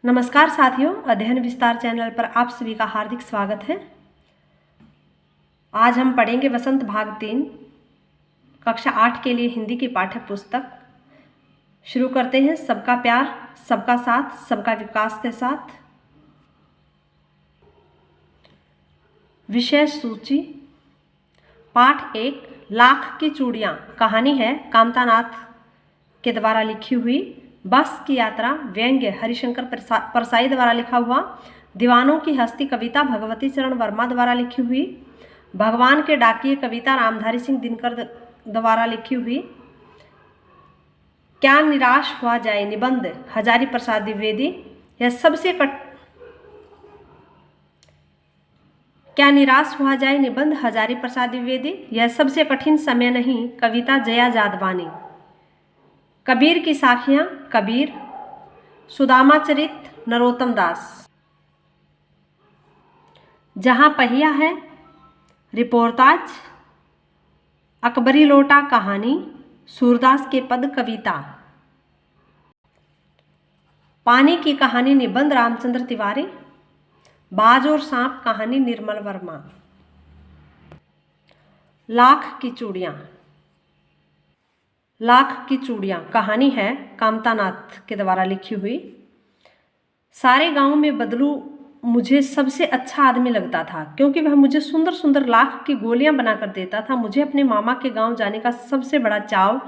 नमस्कार साथियों, अध्ययन विस्तार चैनल पर आप सभी का हार्दिक स्वागत है। आज हम पढ़ेंगे वसंत भाग 3 कक्षा 8 के लिए हिंदी की पाठ्य पुस्तक। शुरू करते हैं। सबका प्यार, सबका साथ, सबका विकास के साथ। विषय सूची। पाठ 1 लाख की चूड़ियाँ। कहानी है कामतानाथ के द्वारा लिखी हुई। बस की यात्रा व्यंग्य हरिशंकर परसाई द्वारा लिखा हुआ। दीवानों की हस्ती कविता भगवती चरण वर्मा द्वारा लिखी हुई। भगवान के डाकिए कविता रामधारी सिंह दिनकर द्वारा लिखी हुई। क्या निराश हुआ जाए निबंध हजारी प्रसाद द्विवेदी। क्या निराश हुआ जाए निबंध हजारी प्रसाद द्विवेदी। यह सबसे कठिन समय नहीं कविता जया जादवानी। कबीर की साखियाँ कबीर। सुदामा चरित नरोत्तम दास। जहाँ पहिया है रिपोर्ताज। अकबरी लोटा कहानी। सूरदास के पद कविता। पानी की कहानी निबंध रामचंद्र तिवारी। बाज और सांप कहानी निर्मल वर्मा। लाख की चूड़ियाँ। लाख की चूड़ियाँ कहानी है कामतानाथ के द्वारा लिखी हुई। सारे गांव में बदलू मुझे सबसे अच्छा आदमी लगता था, क्योंकि वह मुझे सुंदर सुंदर लाख की गोलियां बनाकर देता था। मुझे अपने मामा के गांव जाने का सबसे बड़ा चाव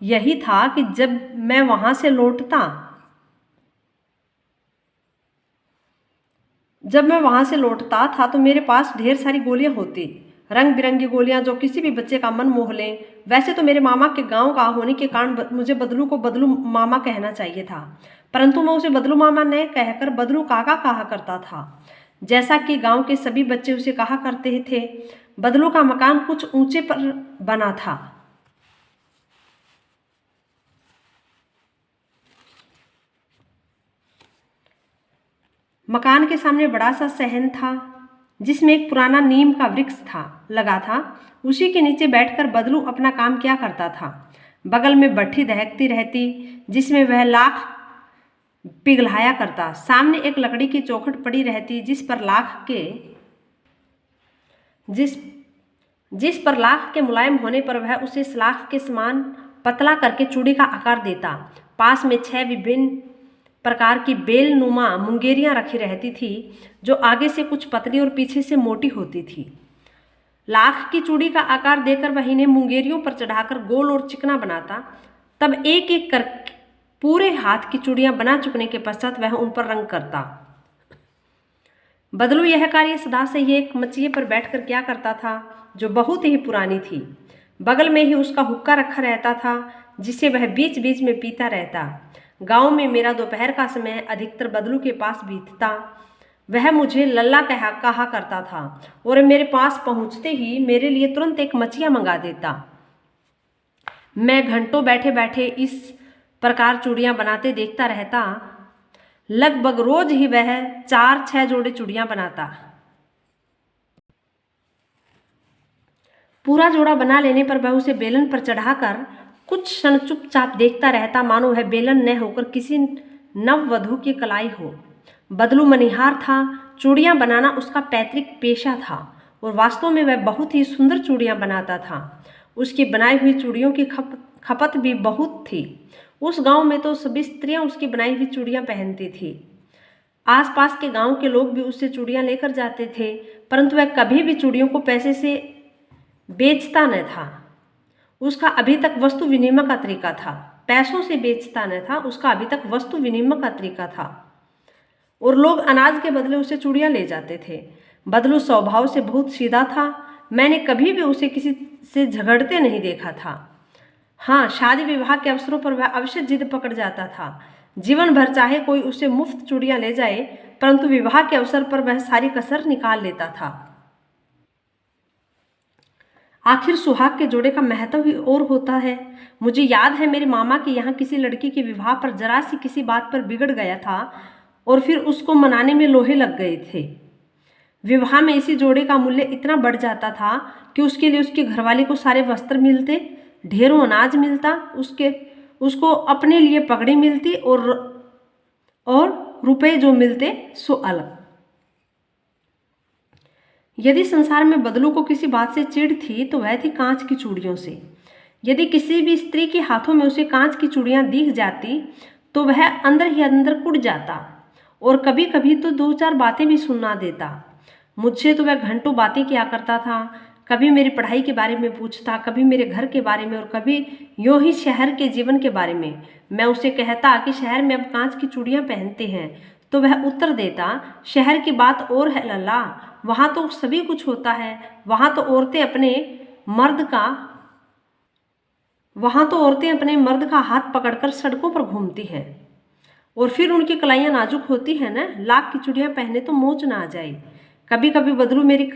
यही था कि जब मैं वहां से लौटता था तो मेरे पास ढेर सारी गोलियां होती, रंग बिरंगी गोलियां जो किसी भी बच्चे का मन मोह लें। वैसे तो मेरे मामा के गांव का होने के कारण मुझे बदलू को बदलू मामा कहना चाहिए था, परंतु मैं उसे बदलू मामा न कहकर बदलू काका कहा करता था, जैसा कि गांव के सभी बच्चे उसे कहा करते थे। बदलू का मकान कुछ ऊंचे पर बना था। मकान के सामने बड़ा सा सहन था, जिसमें एक पुराना नीम का वृक्ष लगा था। उसी के नीचे बैठकर बदलू अपना काम किया करता था। बगल में भट्ठी दहकती रहती, जिसमें वह लाख पिघलाया करता। सामने एक लकड़ी की चौखट पड़ी रहती, जिस पर लाख के मुलायम होने पर वह उसे लाख के समान पतला करके चूड़ी का आकार देता। पास में 6 विभिन्न प्रकार की बेलनुमा मुंगेरियां रखी रहती थी, जो आगे से कुछ पतली और पीछे से मोटी होती थी। लाख की चूड़ी का आकार देकर वह इन्हें मुंगेरियों पर चढ़ाकर गोल और चिकना बनाता। तब एक एक कर पूरे हाथ की चूड़ियां बना चुकने के पश्चात वह उन पर रंग करता। बदलू यह कार्य सदा से ही एक मचिए पर बैठकर किया करता था, जो बहुत ही पुरानी थी। बगल में ही उसका हुक्का रखा रहता था, जिसे वह बीच बीच में पीता रहता। गांव में मेरा दोपहर का समय अधिकतर बदलू के पास बीतता। वह मुझे लल्ला कहा करता था और मेरे पास पहुंचते ही मेरे लिए तुरंत एक मचिया मंगा देता। मैं घंटों बैठे बैठे इस प्रकार चूड़ियां बनाते देखता रहता। लगभग रोज ही वह 4-6 जोड़े चूड़ियां बनाता। पूरा जोड़ा बना लेने पर वह उसे बेलन पर चढ़ाकर कुछ क्षण चुपचाप देखता रहता, मानो वह बेलन न होकर किसी नववधू की कलाई हो। बदलू मनिहार था। चूड़ियां बनाना उसका पैतृक पेशा था और वास्तव में वह बहुत ही सुंदर चूड़ियां बनाता था। उसकी बनाई हुई चूड़ियों की खपत भी बहुत थी। उस गांव में तो सभी स्त्रियां उसकी बनाई हुई चूड़ियां पहनती थी। आसपास के गांव के लोग भी उससे चूड़ियां लेकर जाते थे, परंतु वह कभी भी चूड़ियों को पैसे से बेचता न था। उसका अभी तक वस्तु विनिमय का तरीका था। पैसों से बेचता न था, उसका अभी तक वस्तु विनिमय का तरीका था, और लोग अनाज के बदले उसे चूड़ियां ले जाते थे। बदलू स्वभाव से बहुत सीधा था। मैंने कभी भी उसे किसी से झगड़ते नहीं देखा था। हाँ, शादी विवाह के अवसरों पर वह अवश्य जिद पकड़ जाता था। जीवन भर चाहे कोई उसे मुफ्त चूड़ियां ले जाए, परंतु विवाह के अवसर पर वह सारी कसर निकाल लेता था। आखिर सुहाग के जोड़े का महत्व ही और होता है। मुझे याद है मेरे मामा के यहाँ किसी लड़की के विवाह पर जरा सी किसी बात पर बिगड़ गया था और फिर उसको मनाने में लोहे लग गए थे। विवाह में इसी जोड़े का मूल्य इतना बढ़ जाता था कि उसके लिए उसके घरवाले को सारे वस्त्र मिलते, ढेरों अनाज मिलता, उसको अपने लिए पगड़ी मिलती और रुपए जो मिलते सो अलग। यदि संसार में बदलू को किसी बात से चिढ़ थी तो वह थी कांच की चूड़ियों से। यदि किसी भी स्त्री के हाथों में उसे कांच की चूड़ियां दिख जाती तो वह अंदर ही अंदर कुढ़ जाता और कभी कभी तो 2-4 बातें भी सुना देता। मुझसे तो वह घंटों बातें किया करता था। कभी मेरी पढ़ाई के बारे में पूछता, कभी मेरे घर के बारे में और कभी यूं ही शहर के जीवन के बारे में। मैं उसे कहता कि शहर में अब कांच की चूड़ियां पहनते हैं तो वह उत्तर देता, शहर की बात और है लल्ला, वहाँ तो सभी कुछ होता है। वहाँ तो औरतें अपने मर्द का हाथ पकड़कर सड़कों पर घूमती हैं और फिर उनकी कलाइयाँ नाजुक होती हैं ना, लाख की चूड़ियाँ पहने तो मोच ना आ जाए। कभी कभी बदलू मेरी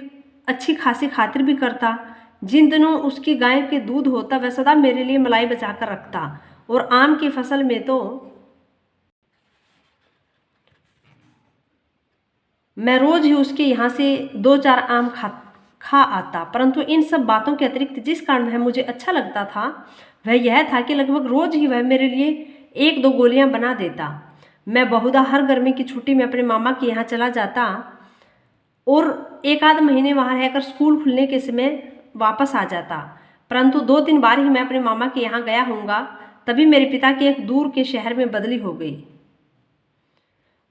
अच्छी खासी खातिर भी करता। जिन दिनों उसकी गाय के दूध होता वह सदा मेरे लिए मलाई बचा कर रखता और आम की फसल में तो मैं रोज ही उसके यहाँ से 2-4 आम खा आता। परंतु इन सब बातों के अतिरिक्त जिस कारण वह मुझे अच्छा लगता था वह यह था कि लगभग रोज ही वह मेरे लिए 1-2 गोलियां बना देता। मैं बहुधा हर गर्मी की छुट्टी में अपने मामा के यहाँ चला जाता और 1-आध महीने वहाँ रहकर स्कूल खुलने के समय वापस आ जाता। परंतु 2-3 बार ही मैं अपने मामा के यहाँ गया होऊंगा, तभी मेरे पिता की एक दूर के शहर में बदली हो गई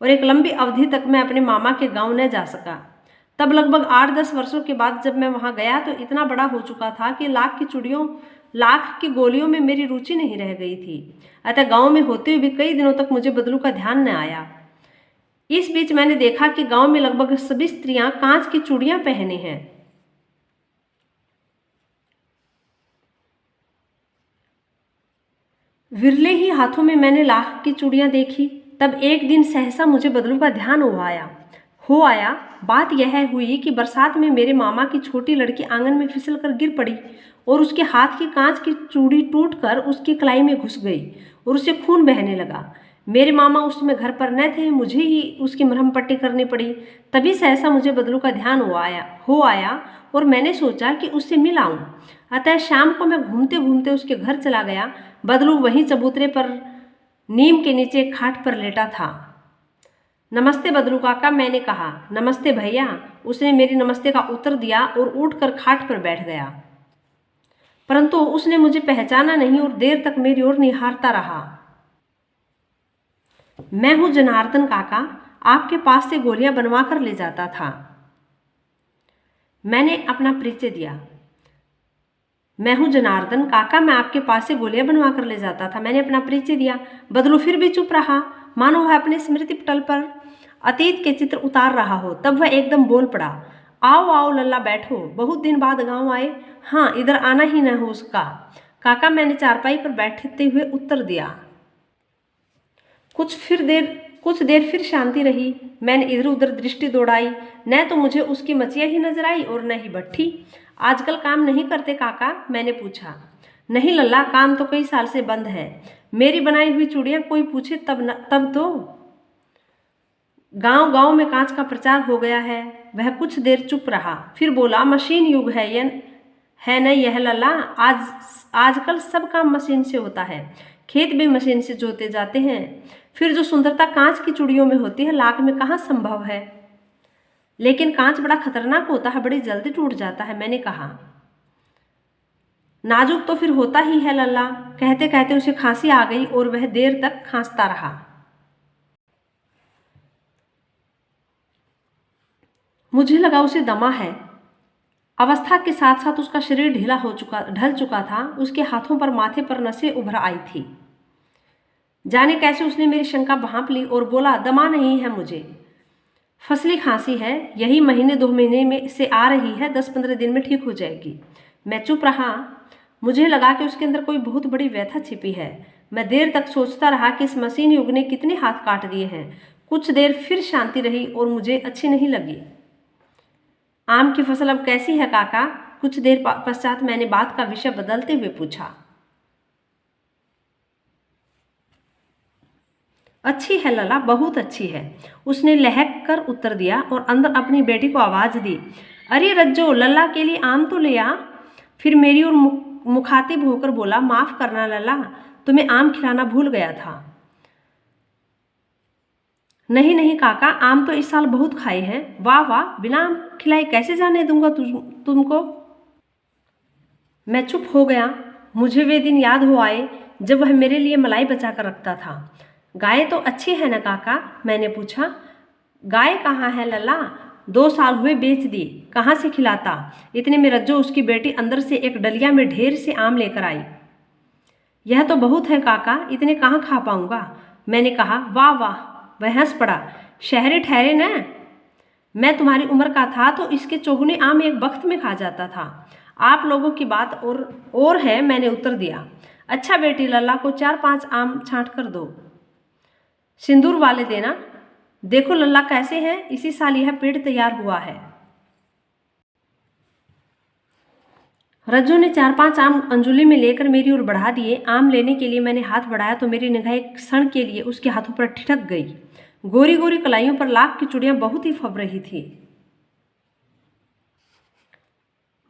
और एक लंबी अवधि तक मैं अपने मामा के गांव न जा सका। तब लगभग 8-10 वर्षों के बाद जब मैं वहां गया तो इतना बड़ा हो चुका था कि लाख की गोलियों में मेरी रुचि नहीं रह गई थी। अतः गांव में होते हुए भी कई दिनों तक मुझे बदलू का ध्यान न आया। इस बीच मैंने देखा कि गांव में लगभग सभी स्त्रियां कांच की चूड़ियां पहने हैं। विरले ही हाथों में मैंने लाख की चूड़ियां देखी। तब एक दिन सहसा मुझे बदलू का ध्यान हो आया। बात यह हुई कि बरसात में मेरे मामा की छोटी लड़की आंगन में फिसल कर गिर पड़ी और उसके हाथ की कांच की चूड़ी टूटकर उसकी कलाई में घुस गई और उसे खून बहने लगा। मेरे मामा उस समय घर पर न थे, मुझे ही उसकी मरहम पट्टी करनी पड़ी। तभी सहसा मुझे बदलू का ध्यान हो आया और मैंने सोचा कि उससे मिल आऊं। अतः शाम को मैं घूमते घूमते उसके घर चला गया। बदलू वहीं चबूतरे पर नीम के नीचे खाट पर लेटा था। नमस्ते बदलू काका, मैंने कहा। नमस्ते भैया, उसने मेरी नमस्ते का उत्तर दिया और उठकर खाट पर बैठ गया। परंतु उसने मुझे पहचाना नहीं और देर तक मेरी ओर निहारता रहा। मैं हूं जनार्दन काका, आपके पास से गोलियां बनवा कर ले जाता था। मैंने अपना परिचय दिया। मैं हूं जनार्दन काका, मैं आपके पास से गोलियां बनवा कर ले जाता था। मैंने अपना परिचय दिया। बदलू फिर भी चुप रहा, मानो वह अपने स्मृति पटल पर अतीत के चित्र उतार रहा हो। तब वह एकदम बोल पड़ा, आओ आओ लल्ला, बैठो, बहुत दिन बाद गांव आए। हाँ, इधर आना ही न हो उसका। काका, मैंने चारपाई पर बैठते हुए उत्तर दिया। कुछ देर फिर शांति रही। मैंने इधर उधर दृष्टि दौड़ाई, न तो मुझे उसकी मचिया ही नजर आई और न ही भट्ठी। आजकल काम नहीं करते काका, मैंने पूछा। नहीं लल्ला, काम तो कई साल से बंद है। मेरी बनाई हुई चूड़ियां कोई पूछे तब तो। गांव गांव में कांच का प्रचार हो गया है। वह कुछ देर चुप रहा, फिर बोला, मशीन युग है न यह लल्ला। आजकल सब काम मशीन से होता है। खेत भी मशीन से जोते जाते हैं। फिर जो सुंदरता कांच की चूड़ियों में होती है लाख में कहाँ संभव है। लेकिन कांच बड़ा खतरनाक होता है, बड़ी जल्दी टूट जाता है, मैंने कहा। नाजुक तो फिर होता ही है लल्ला। कहते कहते उसे खांसी आ गई और वह देर तक खांसता रहा। मुझे लगा उसे दमा है। अवस्था के साथ साथ उसका शरीर ढल चुका था। उसके हाथों पर माथे पर नसें उभर आई थी। जाने कैसे उसने मेरी शंका भांप ली और बोला, दमा नहीं है मुझे, फसली खांसी है। यही 1-2 महीने में से आ रही है, 10-15 दिन में ठीक हो जाएगी। मैं चुप रहा। मुझे लगा कि उसके अंदर कोई बहुत बड़ी व्यथा छिपी है। मैं देर तक सोचता रहा कि इस मशीन युग ने कितने हाथ काट दिए हैं। कुछ देर फिर शांति रही और मुझे अच्छी नहीं लगी। आम की फसल अब कैसी है काका? कुछ देर पश्चात मैंने बात का विषय बदलते हुए पूछा। अच्छी है लला, बहुत अच्छी है, उसने लहक कर उत्तर दिया और अंदर अपनी बेटी को आवाज दी, अरे रज्जो, लल्ला के लिए आम तो ले आ। फिर मेरी ओर मुखातिब होकर बोला, माफ करना लल्ला, तुम्हें आम खिलाना भूल गया था। नहीं नहीं काका, आम तो इस साल बहुत खाए हैं। वाह वाह, बिना आम खिलाए कैसे जाने दूंगा तुमको। मैं चुप हो गया। मुझे वे दिन याद हो आए जब वह मेरे लिए मलाई बचा कर रखता था। गाय तो अच्छी है ना काका, मैंने पूछा। गाय कहाँ है लल्ला, 2 साल हुए बेच दी, कहाँ से खिलाता। इतने में रज्जो उसकी बेटी अंदर से एक डलिया में ढेर से आम लेकर आई। यह तो बहुत है काका, इतने कहाँ खा पाऊंगा, मैंने कहा। वाह वाह, वह हंस पड़ा। शहरी ठहरे न, मैं तुम्हारी उम्र का था तो इसके चौगुने आम एक वक्त में खा जाता था। आप लोगों की बात और है, मैंने उत्तर दिया। अच्छा बेटी, लल्ला को 4-5 आम छांट कर दो, सिंदूर वाले देना। देखो लल्ला कैसे हैं, इसी साल यह पेड़ तैयार हुआ है। रज्जू ने 4-5 आम अंजुली में लेकर मेरी ओर बढ़ा दिए। आम लेने के लिए मैंने हाथ बढ़ाया तो मेरी निगाह एक क्षण के लिए उसके हाथों पर ठिठक गई। गोरी गोरी कलाइयों पर लाख की चूड़ियां बहुत ही फब रही थी।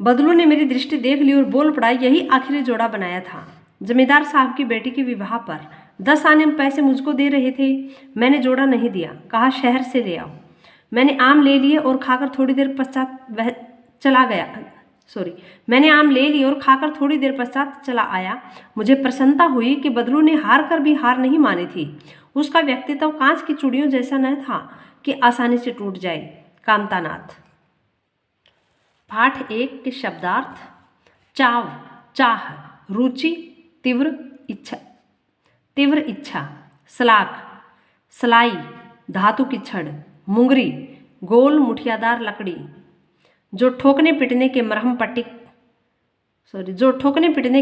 बदलू ने मेरी दृष्टि देख ली और बोल पड़ा, यही आखिरी जोड़ा बनाया था जमींदार साहब की बेटी के विवाह पर। 10 आने पैसे मुझको दे रहे थे, मैंने जोड़ा नहीं दिया, कहा शहर से ले आओ। मैंने आम ले लिए और खाकर थोड़ी देर पश्चात वह चला गया। मैंने आम ले ली और खाकर थोड़ी देर पश्चात चला आया। मुझे प्रसन्नता हुई कि बदलू ने हार कर भी हार नहीं मानी थी। उसका व्यक्तित्व कांच की चूड़ियों जैसा न था कि आसानी से टूट जाए। कामतानाथ। पाठ 1 के शब्दार्थ। चाव, चाह, रुचि, तीव्र इच्छा। सलाख, सलाई, धातु की छड़। मुंगरी, गोल मुठियादार लकड़ी जो ठोकने पिटने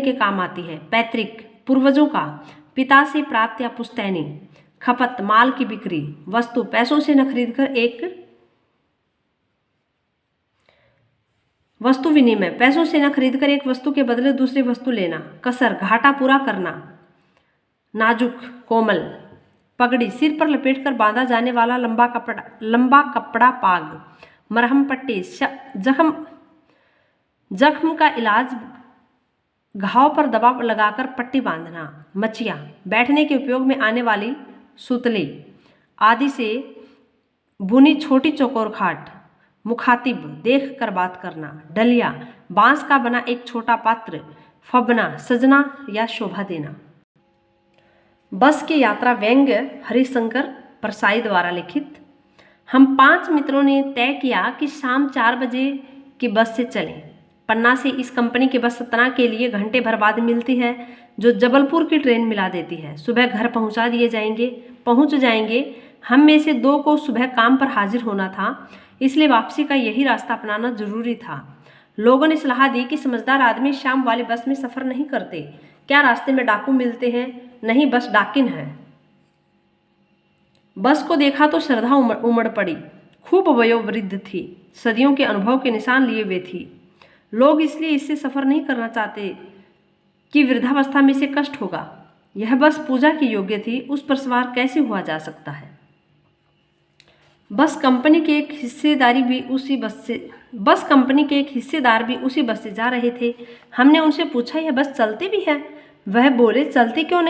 के काम आती है। पैतृक, पूर्वजों का, पिता से प्राप्त या पुश्तैनी। खपत, माल की बिक्री। वस्तु, पैसों से न खरीदकर एक वस्तु विनिमय, पैसों से न खरीदकर एक वस्तु के बदले दूसरी वस्तु लेना। कसर, घाटा पूरा करना। नाजुक, कोमल। पगड़ी, सिर पर लपेटकर बांधा जाने वाला लंबा कपड़ा पाग। मरहम पट्टी, जख्म का इलाज, घाव पर दबाव लगाकर पट्टी बांधना। मचिया, बैठने के उपयोग में आने वाली सुतली आदि से बुनी छोटी चौकोर खाट। मुखातिब, देख कर बात करना। डलिया, बांस का बना एक छोटा पात्र। फबना, सजना या शोभा देना। बस की यात्रा व्यंग्य, हरिशंकर परसाई द्वारा लिखित। हम 5 मित्रों ने तय किया कि शाम 4 बजे की बस से चलें। पन्ना से इस कंपनी की बस सतना के लिए घंटे भर बाद मिलती है, जो जबलपुर की ट्रेन मिला देती है। सुबह घर पहुंच जाएंगे। हम में से 2 को सुबह काम पर हाजिर होना था, इसलिए वापसी का यही रास्ता अपनाना जरूरी था। लोगों ने सलाह दी कि समझदार आदमी शाम वाली बस में सफ़र नहीं करते। क्या रास्ते में डाकू मिलते हैं? नहीं, बस डाकिन है। बस को देखा तो श्रद्धा उमड़ पड़ी। खूब वयोवृद्ध थी, सदियों के अनुभव के निशान लिए हुए थी। लोग इसलिए इससे सफ़र नहीं करना चाहते कि वृद्धावस्था में इसे कष्ट होगा। यह बस पूजा की योग्य थी, उस पर सवार कैसे हुआ जा सकता है। बस कंपनी के एक हिस्सेदार भी उसी बस से जा रहे थे। हमने उनसे पूछा, यह बस चलती भी है? वह बोले, चलती क्यों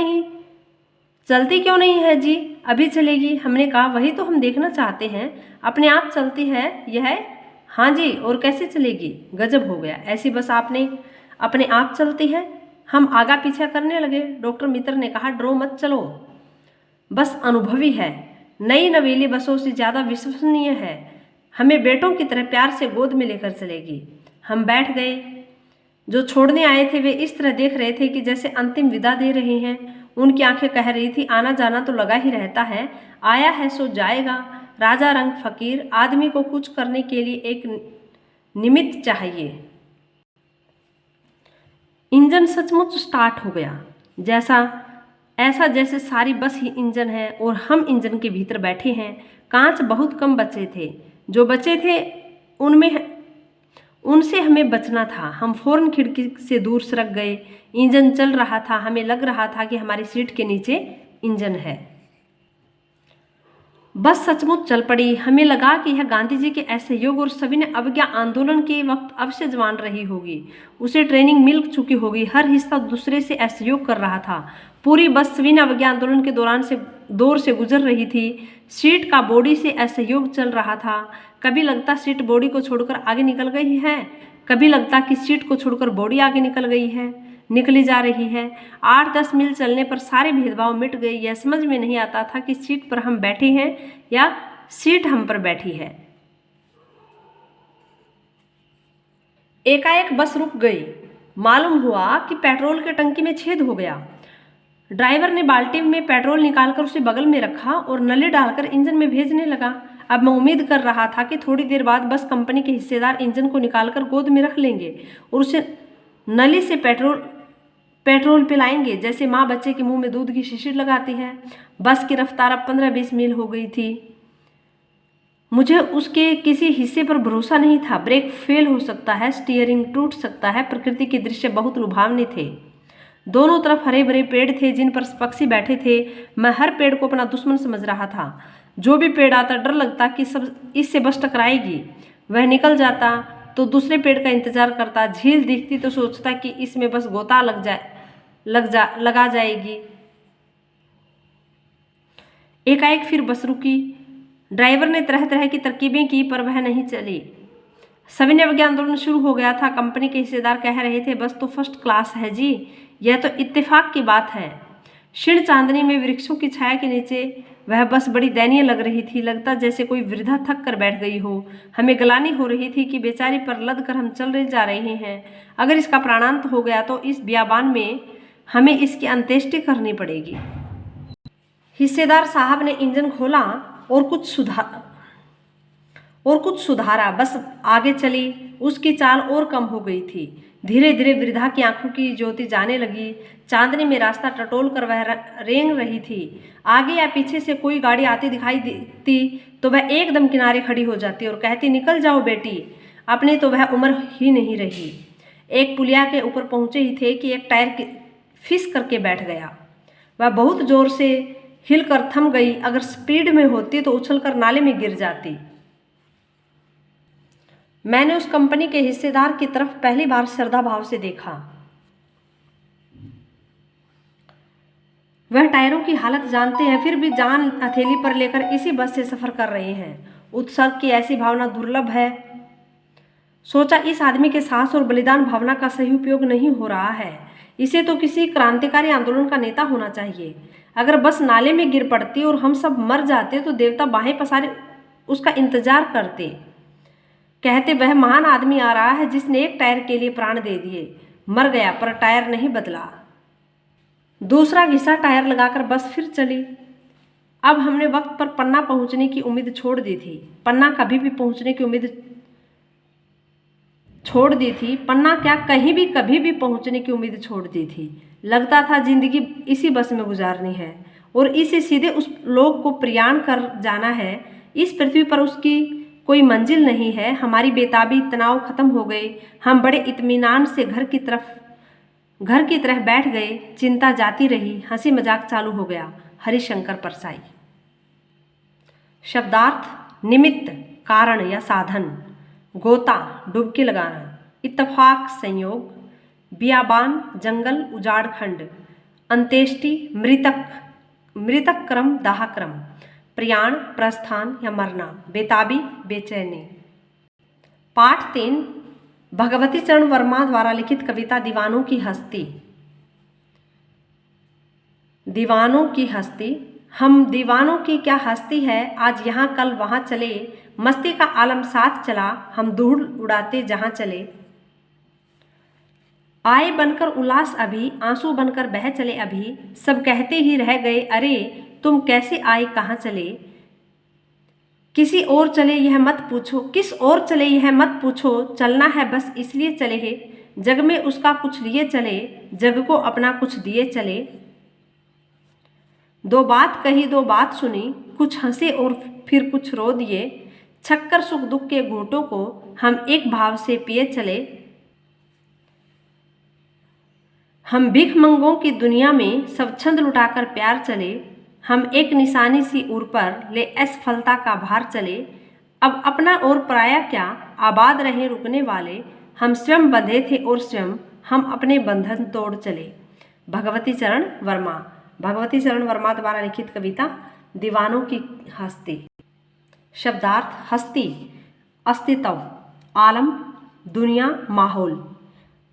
नहीं है जी, अभी चलेगी। हमने कहा, वही तो हम देखना चाहते हैं, अपने आप चलती है यह? हाँ जी, और कैसे चलेगी? गजब हो गया, ऐसी बस आपने अपने आप चलती है। हम आगा पीछा करने लगे। डॉक्टर मित्र ने कहा, डरो मत, चलो, बस अनुभवी है, नई नवेली बसों से ज़्यादा विश्वसनीय है, हमें बेटों की तरह प्यार से गोद में लेकर चलेगी। हम बैठ गए। जो छोड़ने आए थे वे इस तरह देख रहे थे कि जैसे अंतिम विदा दे रहे हैं। उनकी आंखें कह रही थी, आना जाना तो लगा ही रहता है, आया है सो जाएगा। राजा रंग फकीर, आदमी को कुछ करने के लिए एक निमित्त चाहिए। इंजन सचमुच स्टार्ट हो गया, ऐसा जैसे सारी बस ही इंजन है और हम इंजन के भीतर बैठे हैं। कांच बहुत कम बचे थे, जो बचे थे उनसे हमें बचना था। हम फौरन खिड़की से दूर सरक गए। इंजन चल रहा था, हमें लग रहा था कि हमारी सीट के नीचे इंजन है। बस सचमुच चल पड़ी। हमें लगा कि यह गांधी जी के असहयोग और सविनय अवज्ञा आंदोलन के वक्त अवश्य जवान रही होगी। उसे ट्रेनिंग मिल चुकी होगी। हर हिस्सा दूसरे से असहयोग कर रहा था। पूरी बस सविनय अवज्ञा आंदोलन के दौर से गुजर रही थी। सीट का बॉडी से असहयोग चल रहा था। कभी लगता सीट बॉडी को छोड़कर आगे निकल गई है, कभी लगता कि सीट को छोड़कर बॉडी आगे निकली जा रही है। 8-10 मील चलने पर सारे भेदभाव मिट गए। यह समझ में नहीं आता था कि सीट पर हम बैठे हैं या सीट हम पर बैठी है। एकाएक बस रुक गई। मालूम हुआ कि पेट्रोल के टंकी में छेद हो गया। ड्राइवर ने बाल्टी में पेट्रोल निकालकर उसे बगल में रखा और नली डालकर इंजन में भेजने लगा। अब मैं उम्मीद कर रहा था कि थोड़ी देर बाद बस कंपनी के हिस्सेदार इंजन को निकालकर गोद में रख लेंगे और उसे नली से पेट्रोल पिलाएंगे, जैसे माँ बच्चे के मुंह में दूध की शीशी लगाती है। बस की रफ्तार अब 15-20 मील हो गई थी। मुझे उसके किसी हिस्से पर भरोसा नहीं था। ब्रेक फेल हो सकता है, स्टीयरिंग टूट सकता है। प्रकृति के दृश्य बहुत लुभावने थे। दोनों तरफ हरे भरे पेड़ थे जिन पर पक्षी बैठे थे। मैं हर पेड़ को अपना दुश्मन समझ रहा था। जो भी पेड़ आता डर लगता कि सब इससे बस टकराएगी। वह निकल जाता तो दूसरे पेड़ का इंतजार करता। झील दिखती तो सोचता कि इसमें बस गोता लगा जाएगी। एकाएक फिर बस रुकी। ड्राइवर ने तरह तरह की तरकीबें की पर वह नहीं चली। सविनय अवज्ञा आंदोलन शुरू हो गया था। कंपनी के हिस्सेदार कह रहे थे, बस तो फर्स्ट क्लास है जी, यह तो इत्तेफाक की बात है। क्षीण चांदनी में वृक्षों की छाया के नीचे वह बस बड़ी दयनीय लग रही थी। लगता जैसे कोई वृद्धा थक कर बैठ गई हो। हमें ग्लानि हो रही थी कि बेचारी पर लद कर हम चल जा रहे हैं। अगर इसका प्राणांत हो गया तो इस बियाबान में हमें इसकी अंत्येष्टि करनी पड़ेगी। हिस्सेदार साहब ने इंजन खोला और कुछ सुधारा। बस आगे चली। उसकी चाल और कम हो गई थी। धीरे धीरे वृद्धा की आंखों की ज्योति जाने लगी। चांदनी में रास्ता टटोल कर वह रेंग रही थी। आगे या पीछे से कोई गाड़ी आती दिखाई देती तो वह एकदम किनारे खड़ी हो जाती और कहती, निकल जाओ बेटी। अपनी तो वह उम्र ही नहीं रही। एक पुलिया के ऊपर पहुंचे ही थे कि एक टायर फिस करके बैठ गया। वह बहुत जोर से हिलकर थम गई। अगर स्पीड में होती तो उछलकर नाले में गिर जाती। मैंने उस कंपनी के हिस्सेदार की तरफ पहली बार श्रद्धा भाव से देखा। वह टायरों की हालत जानते हैं, फिर भी जान हथेली पर लेकर इसी बस से सफर कर रहे हैं। उत्सर्ग की ऐसी भावना दुर्लभ है। सोचा, इस आदमी के साहस और बलिदान भावना का सही उपयोग नहीं हो रहा है। इसे तो किसी क्रांतिकारी आंदोलन का नेता होना चाहिए। अगर बस नाले में गिर पड़ती और हम सब मर जाते तो देवता बाहें पसारे उसका इंतजार करते। कहते, वह महान आदमी आ रहा है जिसने एक टायर के लिए प्राण दे दिए। मर गया पर टायर नहीं बदला। दूसरा घिसा टायर लगाकर बस फिर चली। अब हमने वक्त पर पन्ना पहुंचने की उम्मीद छोड़ दी थी। पन्ना कभी भी पहुंचने की उम्मीद छोड़ दी थी। पन्ना क्या, कहीं भी कभी भी पहुंचने की उम्मीद छोड़ दी थी। लगता था जिंदगी इसी बस में गुजारनी है और इसे सीधे उस लोक को प्रयाण कर जाना है। इस पृथ्वी पर उसकी कोई मंजिल नहीं है। हमारी बेताबी तनाव खत्म हो गए। हम बड़े इत्मीनान से घर की तरह बैठ गए। चिंता जाती रही। हंसी मजाक चालू हो गया। हरिशंकर परसाई। शब्दार्थ निमित्त, कारण या साधन। गोता, डुबकी लगाना। इत्तफाक, संयोग। बियाबान, जंगल, उजाड़ खंड। अंत्येष्टि, मृतक क्रम, दाह क्रम। प्रयाण, प्रस्थान या मरना। बेताबी, बेचैनी। पाठ 3 भगवती चरण वर्मा द्वारा लिखित कविता दीवानों की हस्ती। दीवानों की हस्ती। हम दीवानों की क्या हस्ती है, आज यहाँ कल वहाँ चले। मस्ती का आलम साथ चला, हम धूल उड़ाते जहाँ चले। आए बनकर उल्लास अभी, आंसू बनकर बह चले अभी। सब कहते ही रह गए, अरे तुम कैसे आए, कहाँ चले। किसी और चले यह मत पूछो, किस और चले यह मत पूछो। चलना है बस इसलिए चले है, जग में उसका कुछ लिए चले, जग को अपना कुछ दिए चले। दो बात कही दो बात सुनी, कुछ हंसे और फिर कुछ रो दिए। छक्कर सुख दुख के घूंटों को हम एक भाव से पिए चले। हम भिख मंगों की दुनिया में सब छंद लुटाकर प्यार चले। हम एक निशानी सी उर पर ले असफलता का भार चले। अब अपना और पराया क्या, आबाद रहे रुकने वाले। हम स्वयं बंधे थे और स्वयं हम अपने बंधन तोड़ चले। भगवती चरण वर्मा। भगवती चरण वर्मा द्वारा लिखित कविता दीवानों की हस्ती। शब्दार्थ हस्ती, अस्तित्व, आलम, दुनिया, माहौल।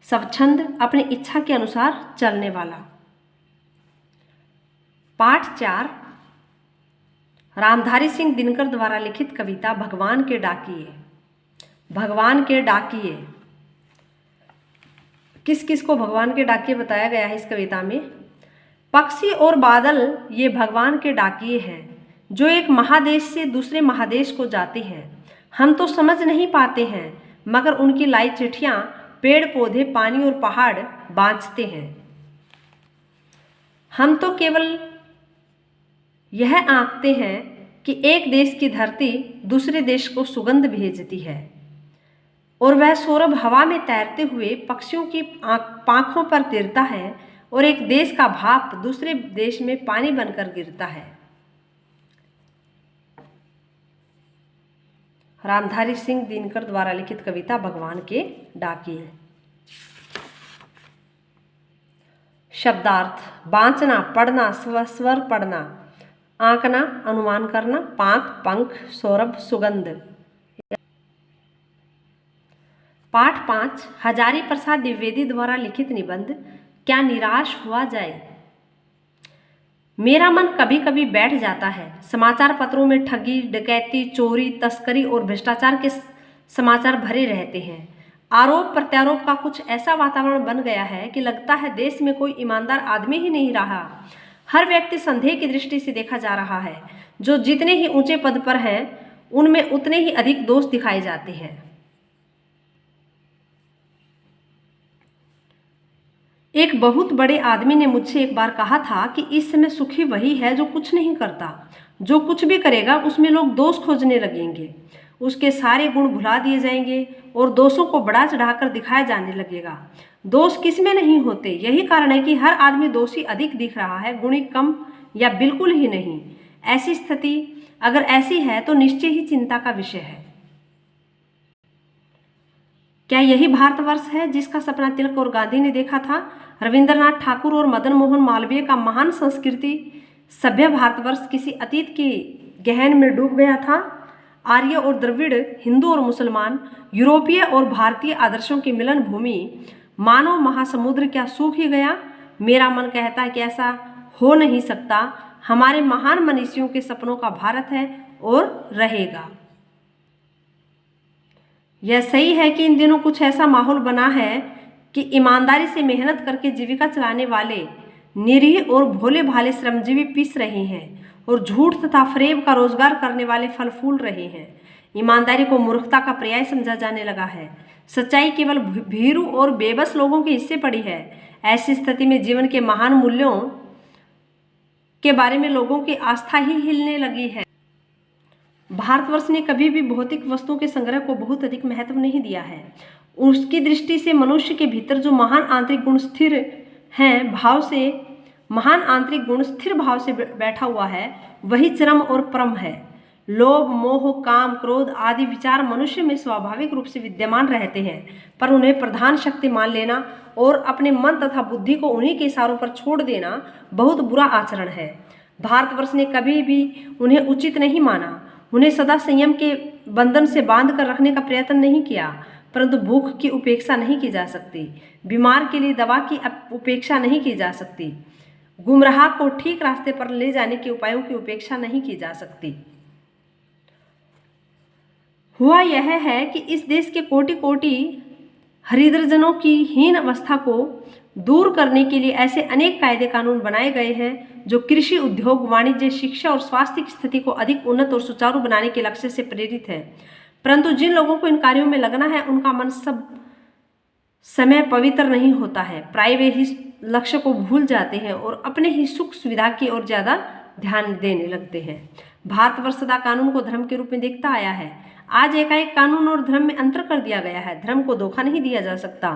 स्वच्छंद, अपनी इच्छा के अनुसार चलने वाला। पाठ 4 रामधारी सिंह दिनकर द्वारा लिखित कविता भगवान के डाकिए। भगवान के डाकिए, किस किस को भगवान के डाकिए बताया गया है इस कविता में? पक्षी और बादल ये भगवान के डाकिए हैं जो एक महादेश से दूसरे महादेश को जाते हैं। हम तो समझ नहीं पाते हैं मगर उनकी लाई चिट्ठियाँ पेड़ पौधे, पानी और पहाड़ बाँचते हैं। हम तो केवल यह आंकते हैं कि एक देश की धरती दूसरे देश को सुगंध भेजती है और वह सौरभ हवा में तैरते हुए पक्षियों की पांखों पर तिरता है और एक देश का भाप दूसरे देश में पानी बनकर गिरता है। रामधारी सिंह दिनकर द्वारा लिखित कविता भगवान के डाकिए। शब्दार्थ बांचना, पढ़ना, स्वर पढ़ना, आंकना, अनुमान करना, पांख, पंख, सौरभ, सुगंध। पाठ 5 हजारी प्रसाद द्विवेदी द्वारा लिखित निबंध क्या निराश हुआ जाए। मेरा मन कभी कभी बैठ जाता है। समाचार पत्रों में ठगी, डकैती, चोरी, तस्करी और भ्रष्टाचार के समाचार भरे रहते हैं। आरोप प्रत्यारोप का कुछ ऐसा वातावरण बन गया है कि लगता है देश में कोई ईमानदार आदमी ही नहीं रहा। हर व्यक्ति संदेह की दृष्टि से देखा जा रहा है। जो जितने ही ऊंचे पद पर हैं उनमें उतने ही अधिक दोष दिखाए जाते हैं। एक बहुत बड़े आदमी ने मुझसे एक बार कहा था कि इस समय सुखी वही है जो कुछ नहीं करता। जो कुछ भी करेगा उसमें लोग दोष खोजने लगेंगे, उसके सारे गुण भुला दिए जाएंगे और दोषों को बढ़ा चढ़ाकर दिखाया जाने लगेगा। दोष किसमें नहीं होते, यही कारण है कि हर आदमी दोषी अधिक दिख रहा है, गुणी कम या बिल्कुल ही नहीं। ऐसी स्थिति अगर ऐसी है तो निश्चय ही चिंता का विषय है। क्या यही भारतवर्ष है जिसका सपना तिलक और गांधी ने देखा था? रविंद्रनाथ ठाकुर और मदन मोहन मालवीय का महान संस्कृति सभ्य भारतवर्ष किसी अतीत की गहन में डूब गया था। आर्य और द्रविड़, हिंदू और मुसलमान, यूरोपीय और भारतीय आदर्शों की मिलन भूमि मानव महासमुद्र क्या सूख ही गया? मेरा मन कहता है कि ऐसा हो नहीं सकता। हमारे महान मनीषियों के सपनों का भारत है और रहेगा। यह सही है कि इन दिनों कुछ ऐसा माहौल बना है कि ईमानदारी से मेहनत करके जीविका चलाने वाले निरीह और भोले भाले श्रमजीवी पिस रहे हैं और झूठ तथा फरेब का रोजगार करने वाले फल फूल रहे हैं। ईमानदारी को मूर्खता का पर्याय समझा जाने लगा है। सच्चाई केवल भीरू और बेबस लोगों के हिस्से पड़ी है। ऐसी स्थिति में जीवन के महान मूल्यों के बारे में लोगों की आस्था ही हिलने लगी है। भारतवर्ष ने कभी भी भौतिक वस्तुओं के संग्रह को बहुत अधिक महत्व नहीं दिया है। उसकी दृष्टि से मनुष्य के भीतर जो महान आंतरिक गुण स्थिर हैं, महान आंतरिक गुण स्थिर भाव से बैठा हुआ है, वही चरम और परम है। लोभ, मोह, काम, क्रोध आदि विचार मनुष्य में स्वाभाविक रूप से विद्यमान रहते हैं, पर उन्हें प्रधान शक्ति मान लेना और अपने मन तथा बुद्धि को उन्हीं के इशारों पर छोड़ देना बहुत बुरा आचरण है। भारतवर्ष ने कभी भी उन्हें उचित नहीं माना। उन्हें सदा संयम के बंधन से बांध कर रखने का प्रयत्न नहीं किया, परंतु भूख की उपेक्षा नहीं की जा सकती, बीमार के लिए दवा की उपेक्षा नहीं की जा सकती, गुमराह को ठीक रास्ते पर ले जाने के उपायों की उपेक्षा नहीं की जा सकती। हुआ यह है कि इस देश के कोटि कोटि हरिद्रजनों की हीन अवस्था को दूर करने के लिए ऐसे अनेक कायदे कानून बनाए गए हैं जो कृषि, उद्योग, वाणिज्य, शिक्षा और स्वास्थ्य की स्थिति को अधिक उन्नत और सुचारू बनाने के लक्ष्य से प्रेरित है। परंतु जिन लोगों को इन कार्यों में लगना है उनका मन सब समय पवित्र नहीं होता है। प्राय वे ही लक्ष्य को भूल जाते हैं और अपने ही सुख सुविधा की ओर ज़्यादा ध्यान देने लगते हैं। भारतवर्ष सदा कानून को धर्म के रूप में देखता आया है। आज एकाएक कानून और धर्म में अंतर कर दिया गया है। धर्म को धोखा नहीं दिया जा सकता,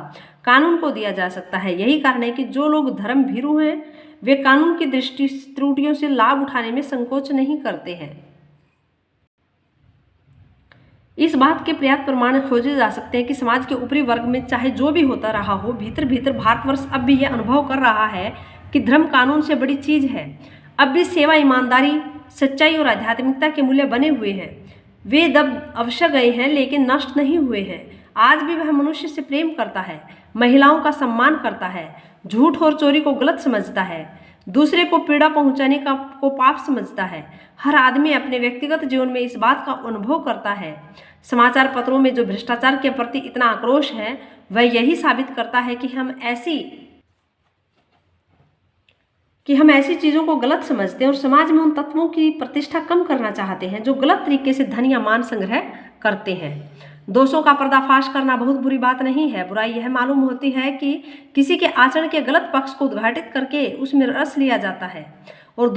कानून को दिया जा सकता है। यही कारण है कि जो लोग धर्म भीरू हैं वे कानून की दृष्टि त्रुटियों से लाभ उठाने में संकोच नहीं करते हैं। इस बात के पर्याप्त प्रमाण खोजे जा सकते हैं कि समाज के ऊपरी वर्ग में चाहे जो भी होता रहा हो, भीतर भीतर भारतवर्ष अब भी यह अनुभव कर रहा है कि धर्म कानून से बड़ी चीज है। अब भी सेवा, ईमानदारी, सच्चाई और आध्यात्मिकता के मूल्य बने हुए हैं। वे दब अवश्य गए हैं लेकिन नष्ट नहीं हुए हैं। आज भी वह मनुष्य से प्रेम करता है, महिलाओं का सम्मान करता है, झूठ और चोरी को गलत समझता है, दूसरे को पीड़ा पहुंचाने का को पाप समझता है। हर आदमी अपने व्यक्तिगत जीवन में इस बात का अनुभव करता है। समाचार पत्रों में जो भ्रष्टाचार के प्रति इतना आक्रोश है, वह यही साबित करता है कि हम ऐसी चीज़ों को गलत समझते हैं और समाज में उन तत्वों की प्रतिष्ठा कम करना चाहते हैं जो गलत तरीके से धन या मान संग्रह करते हैं। दोषों का पर्दाफाश करना बहुत बुरी बात नहीं है। बुराई यह मालूम होती है कि किसी के आचरण के गलत पक्ष को उद्घाटित करके उसमें रस लिया जाता है और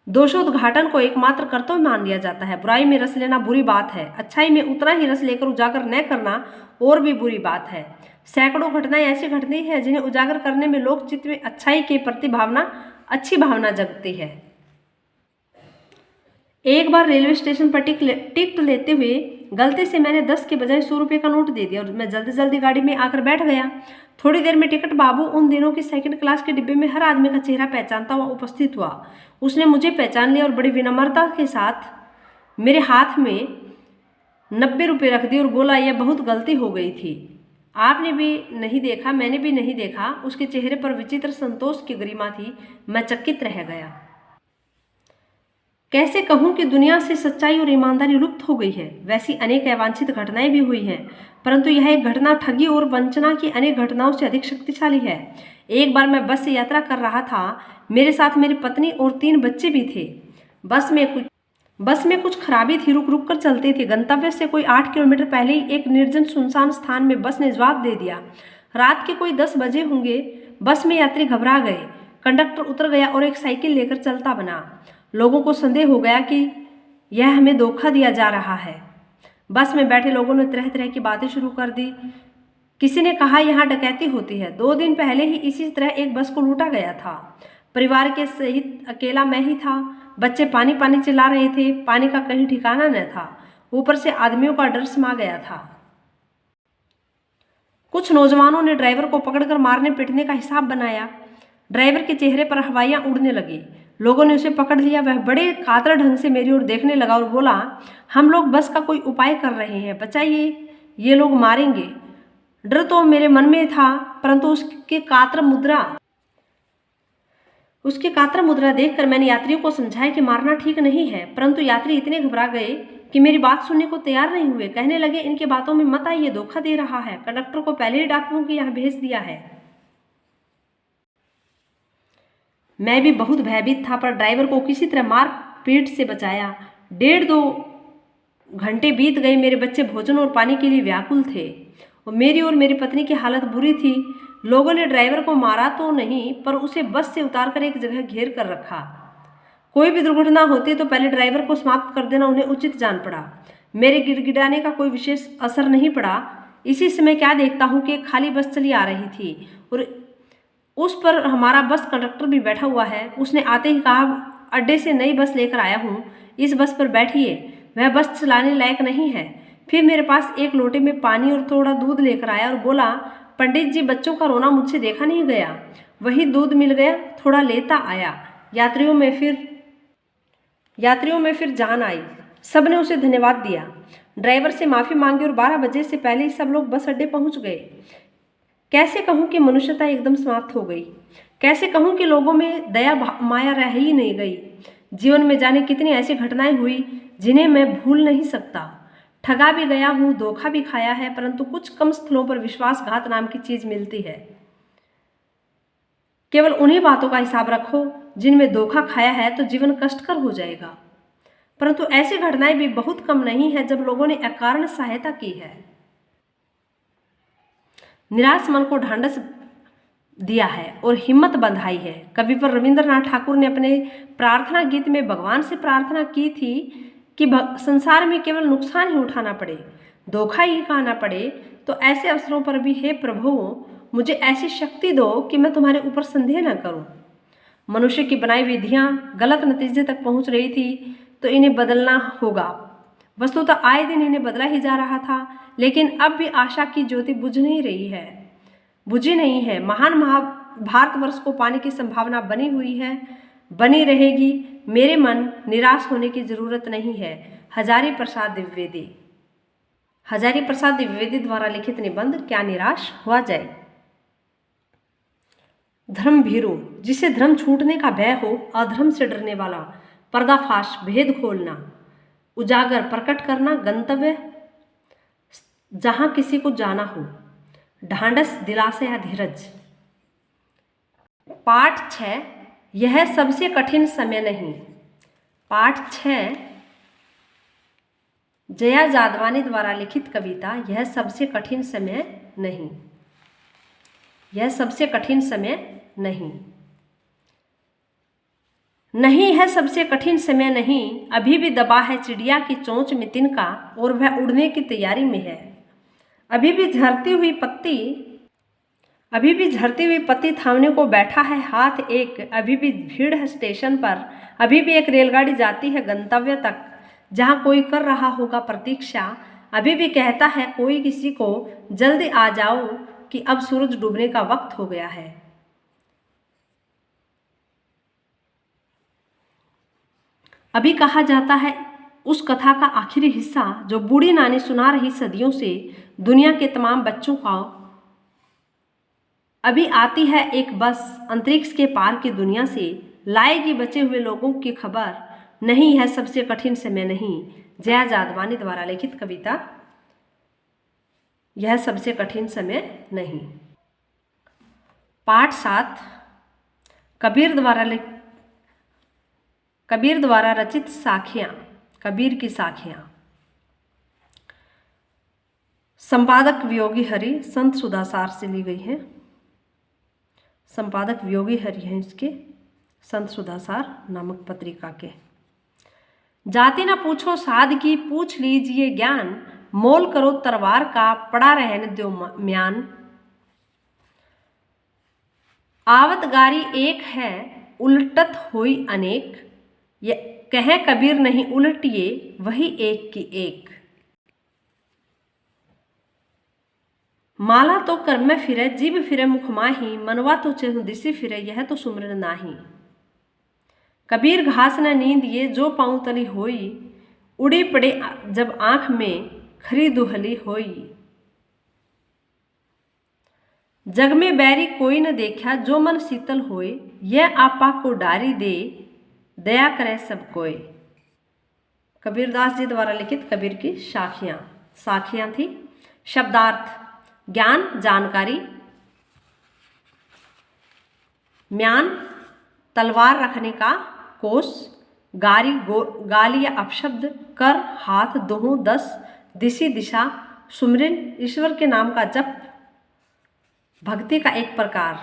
दोषोद्घाटन को एकमात्र कर्तव्य मान लिया जाता है। बुराई में रस लेना बुरी बात है। अच्छाई में उतना ही रस लेकर उजागर न करना और भी बुरी बात है। सैकड़ों घटनाएं ऐसी घटती हैं जिन्हें उजागर करने में लोक चित्त में अच्छाई के प्रति अच्छी भावना जगती है। एक बार रेलवे स्टेशन पर टिकट लेते हुए गलती से मैंने 10 के बजाय 100 रुपये का नोट दे दिया और मैं जल्दी जल्दी गाड़ी में आकर बैठ गया। थोड़ी देर में टिकट बाबू उन दिनों की सेकंड क्लास के डिब्बे में हर आदमी का चेहरा पहचानता हुआ उपस्थित हुआ। उसने मुझे पहचान लिया और बड़ी विनम्रता के साथ मेरे हाथ में 90 रुपये रख दिए और बोला, यह बहुत गलती हो गई थी। आपने भी नहीं देखा, मैंने भी नहीं देखा। उसके चेहरे पर विचित्र संतोष की गरिमा थी। मैं चकित रह गया। कैसे कहूँ कि दुनिया से सच्चाई और ईमानदारी लुप्त हो गई है। वैसी अनेक अवांछित घटनाएं भी हुई हैं, परंतु यह एक घटना ठगी और वंचना की अनेक घटनाओं से अधिक शक्तिशाली है। एक बार मैं बस से यात्रा कर रहा था। मेरे साथ मेरी पत्नी और 3 बच्चे भी थे। बस में कुछ खराबी थी, रुक रुक कर चलती थी। गंतव्य से कोई 8 किलोमीटर पहले ही एक निर्जन सुनसान स्थान में बस ने जवाब दे दिया। रात के कोई 10 बजे होंगे। बस में यात्री घबरा गए। कंडक्टर उतर गया और एक साइकिल लेकर चलता बना। लोगों को संदेह हो गया कि यह हमें धोखा दिया जा रहा है। बस में बैठे लोगों ने तरह तरह की बातें शुरू कर दी। किसी ने कहा यहाँ डकैती होती है। 2 दिन पहले ही इसी तरह एक बस को लूटा गया था। परिवार के सहित अकेला मैं ही था। बच्चे पानी पानी चिल्ला रहे थे। पानी का कहीं ठिकाना न था। ऊपर से आदमियों का डर समा गया था। कुछ नौजवानों ने ड्राइवर को पकड़कर मारने पीटने का हिसाब बनाया। ड्राइवर के चेहरे पर हवाइयाँ उड़ने लगी। लोगों ने उसे पकड़ लिया। वह बड़े कातर ढंग से मेरी ओर देखने लगा और बोला, हम लोग बस का कोई उपाय कर रहे हैं, बचाइए, ये लोग मारेंगे। डर तो मेरे मन में था, परंतु उसके कातर मुद्रा देखकर मैंने यात्रियों को समझाया कि मारना ठीक नहीं है, परंतु यात्री इतने घबरा गए कि मेरी बात सुनने को तैयार नहीं हुए। कहने लगे, इनके बातों में मत आइए, धोखा दे रहा है। कंडक्टर को पहले ही डाकुओं के यहाँ भेज दिया है। मैं भी बहुत भयभीत था, पर ड्राइवर को किसी तरह मार पीट से बचाया। 1.5-2 घंटे बीत गए। मेरे बच्चे भोजन और पानी के लिए व्याकुल थे और मेरी पत्नी की हालत बुरी थी। लोगों ने ड्राइवर को मारा तो नहीं, पर उसे बस से उतारकर एक जगह घेर कर रखा। कोई भी दुर्घटना होती तो पहले ड्राइवर को समाप्त कर देना उन्हें उचित जान पड़ा। मेरे गिड़गिड़ाने का कोई विशेष असर नहीं पड़ा। इसी समय क्या देखता हूँ कि खाली बस चली आ रही थी और उस पर हमारा बस कंडक्टर भी बैठा हुआ है। उसने आते ही कहा, अड्डे से नई बस लेकर आया हूँ, इस बस पर बैठिए, वह बस चलाने लायक नहीं है। फिर मेरे पास एक लोटे में पानी और थोड़ा दूध लेकर आया और बोला, पंडित जी, बच्चों का रोना मुझसे देखा नहीं गया। वही दूध मिल गया, थोड़ा लेता आया। यात्रियों में फिर जान आई। सब ने उसे धन्यवाद दिया। ड्राइवर से माफ़ी मांगी और 12 बजे से पहले ही सब लोग बस अड्डे पहुँच गए। कैसे कहूँ कि मनुष्यता एकदम समाप्त हो गई। कैसे कहूँ कि लोगों में दया माया रह ही नहीं गई। जीवन में जाने कितनी ऐसी घटनाएं हुई जिन्हें मैं भूल नहीं सकता। ठगा भी गया हूँ, धोखा भी खाया है, परंतु कुछ कम स्थलों पर विश्वासघात नाम की चीज मिलती है। केवल उन्हीं बातों का हिसाब रखो जिनमें धोखा खाया है तो जीवन कष्टकर हो जाएगा। परंतु ऐसी घटनाएं भी बहुत कम नहीं है जब लोगों ने अकारण सहायता की है, निराश मन को ढांढस दिया है और हिम्मत बंधाई है। कविवर रविंद्रनाथ ठाकुर ने अपने प्रार्थना गीत में भगवान से प्रार्थना की थी कि संसार में केवल नुकसान ही उठाना पड़े, धोखा ही खाना पड़े, तो ऐसे अवसरों पर भी हे प्रभु मुझे ऐसी शक्ति दो कि मैं तुम्हारे ऊपर संदेह न करूं। मनुष्य की बनाई विधियां गलत नतीजे तक पहुंच रही थी तो इन्हें बदलना होगा। वस्तुतः आए दिन इन्हें बदला ही जा रहा था, लेकिन अब भी आशा की ज्योति बुझी नहीं है। महान भारतवर्ष को पाने की संभावना बनी हुई है, बनी रहेगी। मेरे मन निराश होने की जरूरत नहीं है। हजारी प्रसाद द्विवेदी। हजारी प्रसाद द्विवेदी द्वारा लिखित निबंध क्या निराश हुआ जाए। धर्म भीरू, जिसे धर्म छूटने का भय हो, अधर्म से डरने वाला, पर्दाफाश, भेद खोलना, उजागर, प्रकट करना, गंतव्य जहां किसी को जाना हो, ढांढस, दिलासा या धीरज। पाठ 6, यह सबसे कठिन समय नहीं। पाठ 6 जया जादवानी द्वारा लिखित कविता यह सबसे कठिन समय नहीं। यह सबसे कठिन समय नहीं। नहीं है सबसे कठिन समय नहीं, अभी भी दबा है चिड़िया की चोंच में तिनका और वह उड़ने की तैयारी में है। अभी भी झरती हुई पत्ती थामने को बैठा है हाथ एक। अभी भी भीड़ है स्टेशन पर, अभी भी एक रेलगाड़ी जाती है गंतव्य तक जहां कोई कर रहा होगा प्रतीक्षा। अभी भी कहता है कोई किसी को, जल्दी आ जाओ कि अब सूरज डूबने का वक्त हो गया है। अभी कहा जाता है उस कथा का आखिरी हिस्सा जो बूढ़ी नानी सुना रही सदियों से दुनिया के तमाम बच्चों का। अभी आती है एक बस अंतरिक्ष के पार की दुनिया से, लाएगी बचे हुए लोगों की खबर। नहीं है सबसे कठिन समय नहीं। जया जादवानी द्वारा लिखित कविता यह सबसे कठिन समय नहीं। पाठ 7 कबीर द्वारा रचित साखियां, कबीर की साखियां। संपादक वियोगी हरि, संत सुधासार से ली गई है। संपादक वियोगी हरि हैं इसके, संत सुधासार नामक पत्रिका के। जाति न पूछो साध की, पूछ लीजिए ज्ञान। मोल करो तरवार का, पड़ा रहने दो म्यान। आवत गारी एक है, उलटत होई अनेक। कहे कबीर नहीं उलटिए, वही एक की एक। माला तो कर में फिरे, जीभ फिरे मुख माही। मनवा तो चेहु दिसी फिरे, यह तो सुमरन नाही। कबीर घास न नींद ये, जो पाँव तली होई। उड़ी पड़े जब आंख में, खरी दुहली होई। जग में बैरी कोई न देखा, जो मन शीतल होए। यह आपा को डारी दे, दया करे सब कोय। कबीरदास जी द्वारा लिखित कबीर की साखियां थी। शब्दार्थ, ज्ञान, जानकारी। म्यान, तलवार रखने का कोष। गाली या अपशब्द। कर, हाथ, दोहों, दस। दिशि, दिशा। सुमरिन, ईश्वर के नाम का जप, भक्ति का एक प्रकार।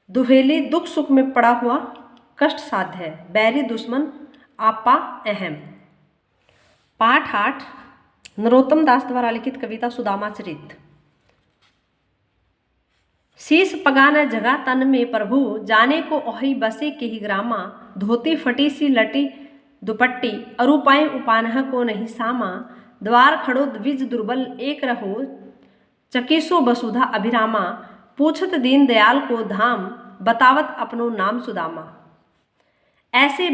दुहेली, दुख सुख में पड़ा हुआ, कष्ट साध्य है। बैरी, दुश्मन। आपा, अहम। पाठ 8 नरोत्तम दास द्वारा लिखित कविता सुदामा चरित। शीश पगाना जगा तन में प्रभु, जाने को ओहि बसे के ही ग्रामा। धोती फटी सी लटी दुपट्टी, अरुपाएं उपानह को नहीं सामा। द्वार खड़ो द्विज दुर्बल एक रहो, चकीसो वसुधा अभिरामा। पूछत दीन दयाल को धाम, बतावत अपनो नाम सुदामा। ऐसे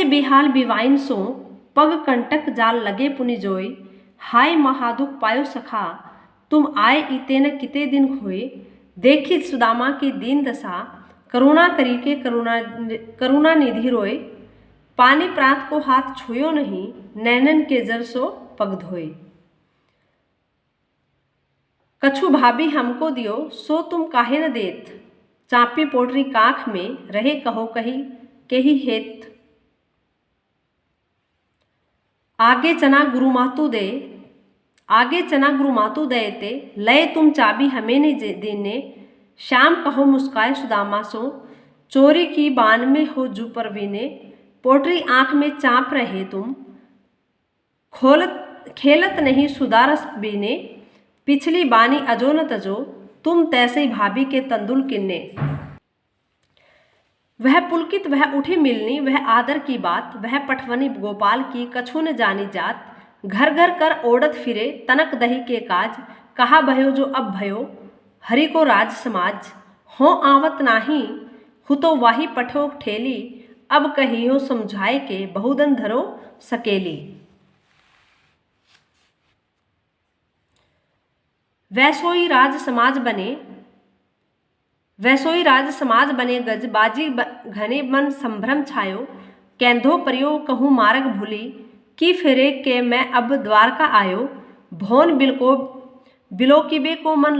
बेहाल बिवाइन सो, पग कंटक जाल लगे पुनि जोई। हाय महादुख पायो सखा, तुम आए इते न किते दिन खोए। देखी सुदामा की दीन दशा, करुणा करी के करुणा निधि रोए। पानी प्रात को हाथ छुयो नहीं, नैनन के जल सो पग धोए। कछु भाभी हमको दियो, सो तुम काहे न देत। चापी पोटरी काख में, रहे कहो कही के ही हेत। आगे चना गुरु मातु दयते, लय तुम चाबी हमें ने देने। श्याम कहो मुस्काए सुदामा सो, चोरी की बान में हो जू परवीने। पोटरी आंख में चाप रहे तुम, खेलत नहीं सुदारस बीने। पिछली बानी अजो न तजो, तुम तैसे भाभी के तंदुल किन्ने। वह पुलकित वह उठी मिलनी, वह आदर की बात। वह पठवनी गोपाल की, कछु न जानी जात। घर घर कर ओढ़त फिरे तनक दही के काज, कहा भयो जो अब भयो हरि को राज समाज। हो आवत नाही हु तो वाही पठो ठेली, अब कहियो समझाए के बहुदन धरो सकेली। वैसोई राज समाज बने गज, बाजी घने मन संभ्रम छायो। कैंधो परियो कहूँ मार्ग भूली, की फिरे के मैं अब द्वारका आयो। भौन बिलो किबे को मन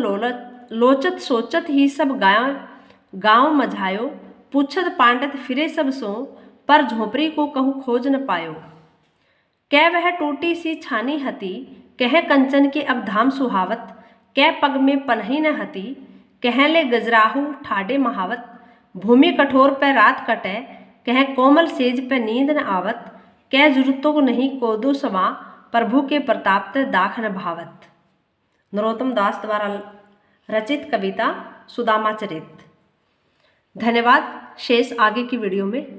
लोचत सोचत ही सब गाँव मझायो। पूछत पांडत फिरे सब सो, पर झोपड़ी को कहूँ खोज न पायो। कै वह टूटी सी छानी हती, कह कंचन के अब धाम सुहावत। कै पग में पनही न हती, कह ले गजराहू ठाडे महावत। भूमि कठोर पे रात कटे, कह कोमल सेज पे नींद न आवत। कै जुरुतो नहीं कोदो सवा, प्रभु के प्रताप ते दाख न भावत। नरोत्तम दास द्वारा रचित कविता सुदामा चरित। धन्यवाद। शेष आगे की वीडियो में